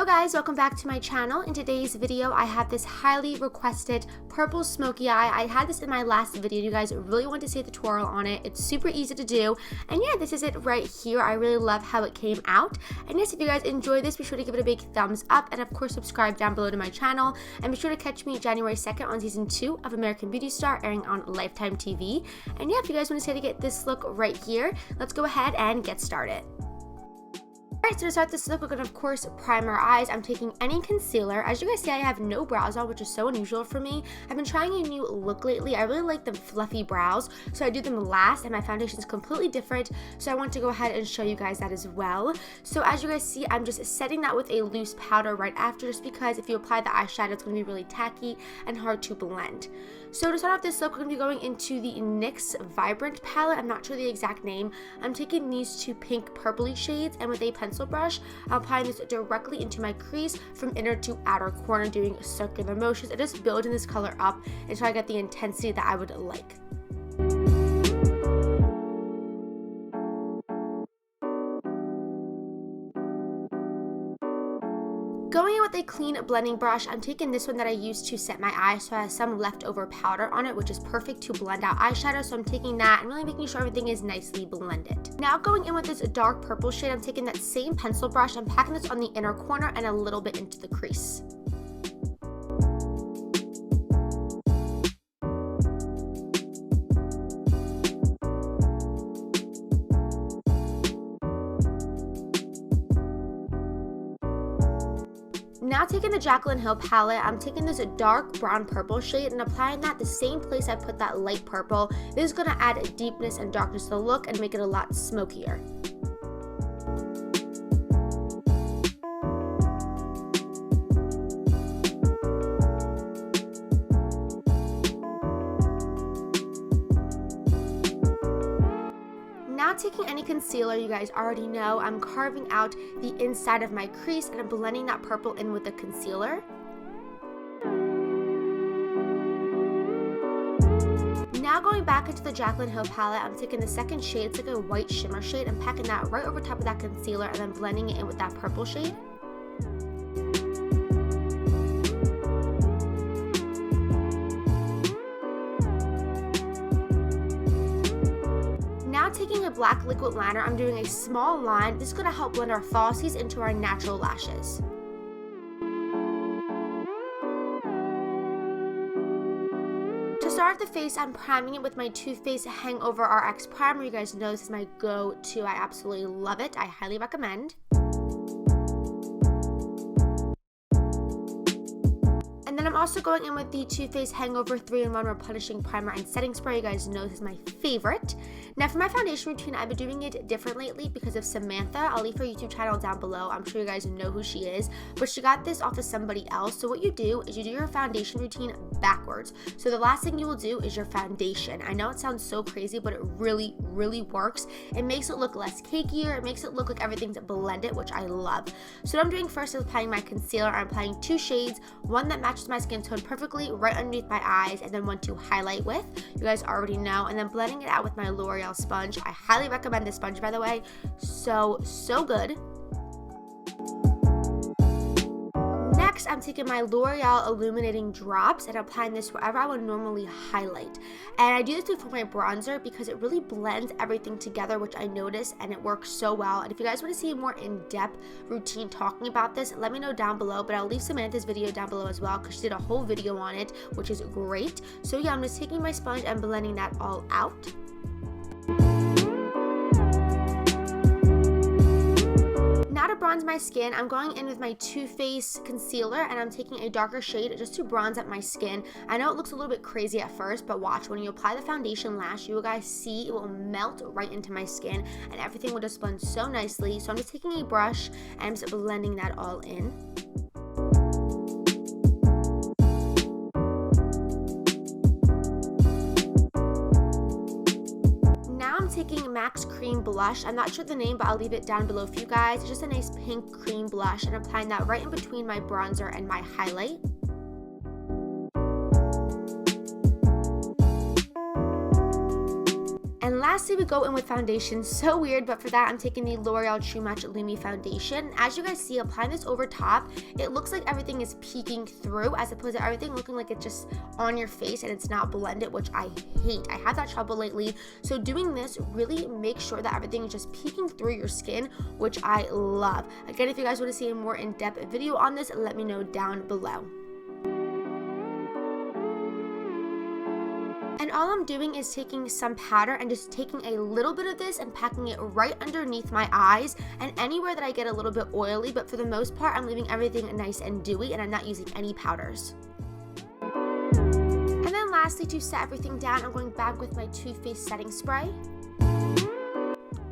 Hello guys, welcome back to my channel. In today's video, I have this highly requested purple smoky eye. I had this in my last video. You guys really want to see a tutorial on it. It's super easy to do. And yeah, this is it right here. I really love how it came out. And yes, if you guys enjoyed this, be sure to give it a big thumbs up. And of course, subscribe down below to my channel. And be sure to catch me January 2nd on season 2 of American Beauty Star, airing on Lifetime TV. And yeah, if you guys want to see how to get this look right here, let's go ahead and get started. Alright, so to start this look, we're going to, of course, prime our eyes. I'm taking any concealer. As you guys see, I have no brows on, which is so unusual for me. I've been trying a new look lately. I really like the fluffy brows, so I do them last, and my foundation is completely different, so I want to go ahead and show you guys that as well. So as you guys see, I'm just setting that with a loose powder right after, just because if you apply the eyeshadow, it's going to be really tacky and hard to blend. So to start off this look, we're going to be going into the Nyx Vibrant Palette. I'm not sure the exact name. I'm taking these two pink purpley shades, and with a pencil brush, I'm applying this directly into my crease from inner to outer corner, doing circular motions and just building this color up until I get the intensity that I would like. Going in with a clean blending brush, I'm taking this one that I used to set my eyes, so I have some leftover powder on it, which is perfect to blend out eyeshadow, so I'm taking that and really making sure everything is nicely blended. Now going in with this dark purple shade, I'm taking that same pencil brush, I'm packing this on the inner corner and a little bit into the crease. Now taking the Jaclyn palette, I'm taking this dark brown purple shade and applying that the same place I put that light purple. This is going to add deepness and darkness to the look and make it a lot smokier. Now taking any concealer, you guys already know, I'm carving out the inside of my crease and I'm blending that purple in with the concealer. Now going back into the Jaclyn palette, I'm taking the second shade, it's like a white shimmer shade, and packing that right over top of that concealer and then blending it in with that purple shade. Now taking a black liquid liner, I'm doing a small line. This is going to help blend our falsies into our natural lashes. To start the face, I'm priming it with my Toofaced Hangover RX Primer. You guys know this is my go-to. I absolutely love it. I highly recommend. And then I'm also going in with the Toofaced Hangover 3-in-1 Replenishing Primer and Setting Spray. You guys know this is my favorite. Now for my foundation routine, I've been doing it different lately because of Samantha. I'll leave her YouTube channel down below. I'm sure you guys know who she is, but she got this off of somebody else. So what you do is you do your foundation routine backwards. So the last thing you will do is your foundation. I know it sounds so crazy, but it really, really works. It makes it look less cakier. It makes it look like everything's blended, which I love. So what I'm doing first is applying my concealer. I'm applying two shades, one that matches my skin tone perfectly right underneath my eyes, and then one to highlight with. You guys already know. And then blending it out with my Loreal sponge. I highly recommend this sponge, by the way. So good. Next, I'm taking my L'Oreal illuminating drops and applying this wherever I would normally highlight. And I do this before my bronzer because it really blends everything together, which I notice, and it works so well. And if you guys want to see a more in-depth routine talking about this, let me know down below, but I'll leave Samantha's video down below as well because she did a whole video on it, which is great. So yeah, I'm just taking my sponge and blending that all out. Now to bronze my skin, I'm going in with my Toofaced concealer and I'm taking a darker shade just to bronze up my skin. I know it looks a little bit crazy at first, but watch, when you apply the foundation lash, you will guys see it will melt right into my skin and everything will just blend so nicely. So I'm just taking a brush and I'm just blending that all in. Taking MAC's Cream Blush. I'm not sure the name, but I'll leave it down below for you guys. It's just a nice pink cream blush, and I'm applying that right in between my bronzer and my highlight. And lastly, we go in with foundation. So weird, but for that, I'm taking the L'Oreal True Match Lumi foundation. As you guys see, applying this over top, it looks like everything is peeking through as opposed to everything looking like it's just on your face and it's not blended, which I hate. I have that trouble lately. So doing this really makes sure that everything is just peeking through your skin, which I love. Again, if you guys want to see a more in-depth video on this, let me know down below. And all I'm doing is taking some powder and just taking a little bit of this and packing it right underneath my eyes and anywhere that I get a little bit oily, but for the most part, I'm leaving everything nice and dewy and I'm not using any powders. And then lastly, to set everything down, I'm going back with my Toofaced setting spray.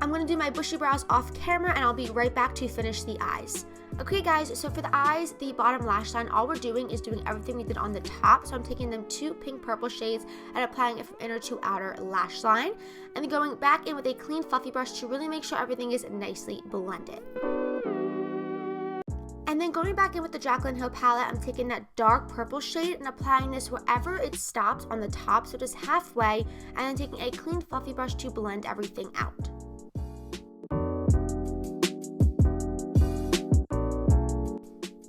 I'm going to do my bushy brows off camera and I'll be right back to finish the eyes. Okay guys, so for the eyes, the bottom lash line, all we're doing is doing everything we did on the top. So I'm taking them 2 pink purple shades and applying it from inner to outer lash line. And then going back in with a clean fluffy brush to really make sure everything is nicely blended. And then going back in with the Jaclyn Hill palette, I'm taking that dark purple shade and applying this wherever it stops on the top, so just halfway, and then taking a clean fluffy brush to blend everything out.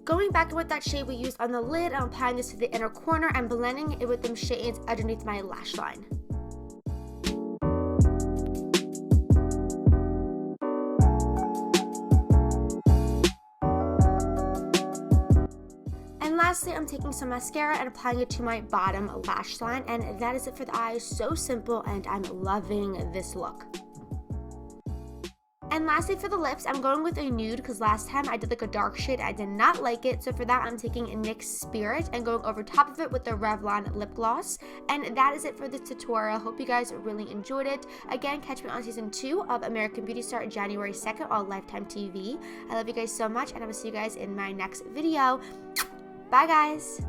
Going back in with that shade we used on the lid, I'm applying this to the inner corner and blending it with them shades underneath my lash line. And lastly, I'm taking some mascara and applying it to my bottom lash line, and that is it for the eyes. So simple, and I'm loving this look. And lastly, for the lips, I'm going with a nude because last time I did like a dark shade. I did not like it. So for that, I'm taking Nyx Spirit and going over top of it with the Revlon lip gloss. And that is it for this tutorial. Hope you guys really enjoyed it. Again, catch me on season 2 of American Beauty Star January 2nd on Lifetime TV. I love you guys so much, and I will see you guys in my next video. Bye, guys.